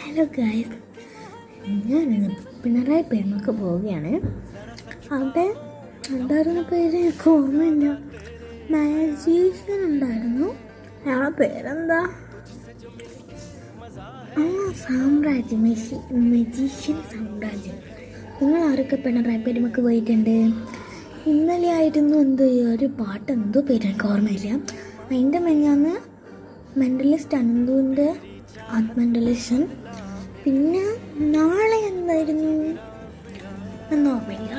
Hello guys, ഞാനിന്ന് പിണറായി പെരുമക്ക് പോവുകയാണ്. അവിടെ എന്തായിരുന്നു പേര് എനിക്ക് ഓർമ്മയില്ല. മാജീഷ്യൻ ഉണ്ടായിരുന്നു. അയാളുടെ പേരെന്താ? സാമ്രാജ്യം, മജീഷ്യൻ സാമ്രാജ്യം. നിങ്ങൾ ആരൊക്കെ പിണറായി പെരുമക്ക് പോയിട്ടുണ്ട്? ഇന്നലെ ആയിരുന്നു ഒരു പാട്ട് എന്തോ പേര് എനിക്ക് ഓർമ്മയില്ല. അതിൻ്റെ മെഞ്ഞാന്ന് മെൻ്റലിസ്റ്റ് അനന്തുവിൻ്റെ ആത്മൻ്റലിഷൻ. പിന്നെ നാളെ എന്തായിരുന്നു എന്ന് ഓർമ്മയില്ല.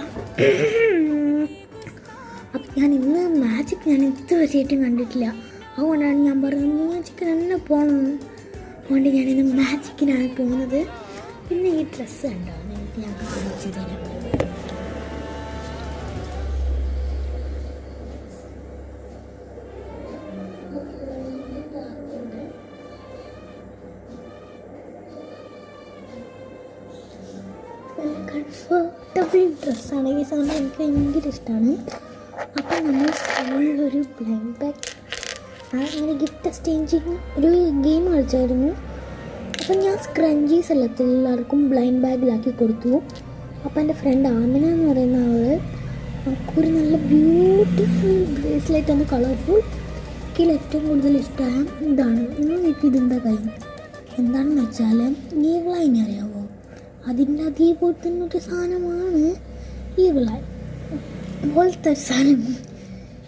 അപ്പം ഞാൻ ഇന്ന് മാജിക് ഇതുവരെയായിട്ടും കണ്ടിട്ടില്ല. അതുകൊണ്ടാണ് ഞാൻ പറയുന്നത് മാജിക്ക് തന്നെ പോകണം. അതുകൊണ്ട് ഞാനിന്ന് മാജിക്കിനാണ് പോകുന്നത്. പിന്നെ ഈ ഡ്രസ്സ് ഉണ്ടാവും എനിക്ക് ഞാൻ കാണിച്ചു തരാം. കംഫർട്ടബിൾ ഡ്രസ്സാണ്. ഈ സാധനം എനിക്ക് ഭയങ്കര ഇഷ്ടമാണ്. അപ്പം നമ്മൾ സ്കൂളിലൊരു ബ്ലൈൻഡ് ബാഗ് അങ്ങനെ ഗിഫ്റ്റ് എക്സ്ചേഞ്ചിങ് ഒരു ഗെയിം കളിച്ചായിരുന്നു. അപ്പം ഞാൻ സ്ക്രഞ്ചീസ് എല്ലാവർക്കും ബ്ലൈൻഡ് ബാഗിലാക്കി കൊടുത്തു. അപ്പം എൻ്റെ ഫ്രണ്ട് ആമിന എന്ന് പറയുന്ന നമുക്കൊരു നല്ല ബ്യൂട്ടിഫുൾ ബ്രേസ്ലെറ്റ് ആണ്, കളർഫുൾ. എനിക്കിൽ ഏറ്റവും കൂടുതൽ ഇഷ്ടമായ ഇതാണ്. നിങ്ങൾക്ക് ഇതെന്താ കാര്യം എന്താണെന്ന് വെച്ചാൽ ഈവ്ലൈൻ അറിയാമോ? അതിൻ്റെ അതേപോലെ തന്നെ ഒരു സാധനമാണ് ഈവ്ലൈൻ പോലത്തെ സാധനം.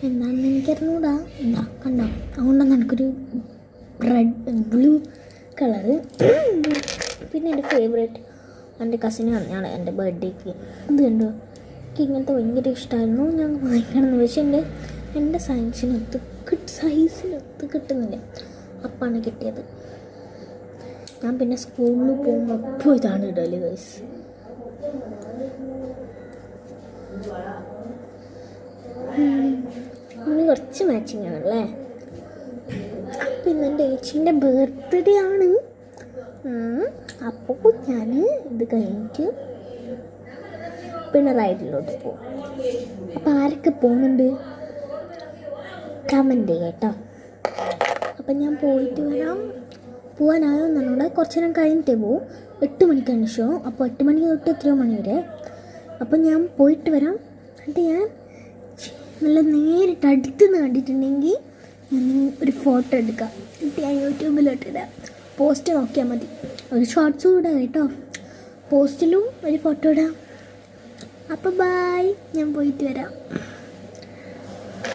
എന്താണെന്ന് എനിക്കറിഞ്ഞൂടാ. എന്താ കണ്ടോ? അതുകൊണ്ടാണ് എനിക്കൊരു ബ്ലൂ കളറ്. പിന്നെ എൻ്റെ ഫേവറേറ്റ് എൻ്റെ കസിന് വന്നതാണ് എൻ്റെ ബർത്ത്ഡേക്ക്. ഇത് കണ്ടോ? എനിക്ക് ഇങ്ങനത്തെ ഭയങ്കര ഇഷ്ടമായിരുന്നു. ഞാൻ വാങ്ങിക്കണമെന്ന് പക്ഷേ എൻ്റെ സൈസിനൊത്ത് കിട്ടുന്നില്ല. അപ്പാണ് കിട്ടിയത്. ഞാൻ പിന്നെ സ്കൂളിൽ പോകുമ്പോൾ അപ്പോൾ ഇതാണ് ഇടല് ഗൈസ്. ഇനി കുറച്ച് മാച്ചിങ് ആണല്ലേ. പിന്നെ എൻ്റെ ഏച്ചീൻ്റെ ബർത്ത്ഡേ ആണ്. അപ്പോൾ ഞാൻ ഇത് കഴിഞ്ഞിട്ട് പിന്നെ റൈഡിലോട്ട് പോകും. അപ്പോൾ ആരൊക്കെ പോകുന്നുണ്ട് കമൻറ്റ് കേട്ടോ. അപ്പം ഞാൻ പോയിട്ട് വരാം. പോകാനായോ എന്നോട് കുറച്ച് നേരം കഴിഞ്ഞിട്ടേ പോവും. 8 മണിക്കാണ് ഷോ. അപ്പോൾ 8 മണി തൊട്ട് എത്രയോ മണി വരെ. അപ്പം ഞാൻ പോയിട്ട് വരാം. എന്നിട്ട് ഞാൻ നല്ല നേരിട്ട് അടുത്തുനിന്ന് കണ്ടിട്ടുണ്ടെങ്കിൽ ഞാൻ ഒരു ഫോട്ടോ എടുക്കാം. എന്നിട്ട് ഞാൻ യൂട്യൂബിലോട്ടിടാം. പോസ്റ്റ് നോക്കിയാൽ മതി. ഒരു ഷോർട്സും ഇടാം കേട്ടോ. പോസ്റ്റിലും ഒരു ഫോട്ടോ ഇടാം. അപ്പോൾ ബായ്, ഞാൻ പോയിട്ട് വരാം.